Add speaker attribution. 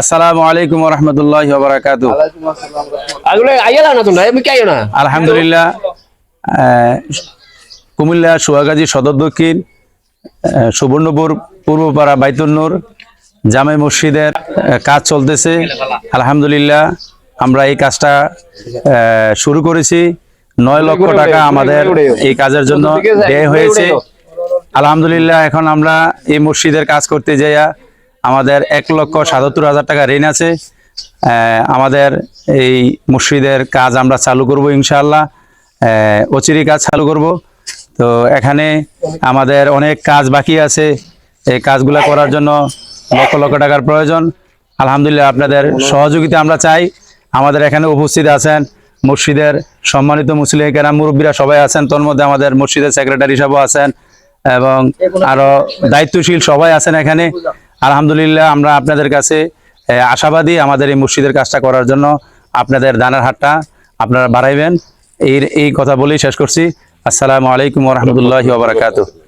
Speaker 1: আসসালামু আলাইকুম ওয়া রাহমাতুল্লাহি ওয়া বারাকাতুহু। আলহামদুলিল্লাহ, কুমিল্লা সোহাগাজী সদর দক্ষিণ সুবর্ণপুর পূর্বপাড়া বাইতুল নূর জামে মসজিদের কাজ চলতেছে। আলহামদুলিল্লাহ, আমরা এই কাজটা শুরু করেছি। 9 লক্ষ টাকা আমাদের এই কাজের জন্য ব্যয় হয়েছে। আলহামদুলিল্লাহ, এখন আমরা এই মসজিদের কাজ করতে যাইয়া আমাদের 1,77,000 টাকা ঋণ আছে। আমাদের এই মসজিদের কাজ আমরা চালু করব ইনশাআল্লাহ, অচিরেই কাজ চালু করব। তো এখানে আমাদের অনেক কাজ বাকি আছে, এই কাজগুলো করার জন্য লক্ষ লক্ষ টাকার প্রয়োজন। আলহামদুলিল্লাহ, আপনাদের সহযোগিতা আমরা চাই। আমাদের এখানে উপস্থিত আছেন মসজিদের সম্মানিত মুসলিম কেরাম মুরব্বীরা সবাই আছেন, তোর মধ্যে আমাদের মসজিদের সেক্রেটারি সাহেব আছেন এবং আরো দায়িত্বশীল সবাই আছেন এখানে। আলহামদুলিল্লাহ, আমরা আপনাদের কাছে আশাবাদী আমাদের এই মসজিদের কাজটা করার জন্য আপনাদের দানের হাতটা আপনারা বাড়াইবেন। এই কথা বলেই শেষ করছি। আসসালামু আলাইকুম ওয়া রাহমাতুল্লাহি ওয়া বারাকাতুহু।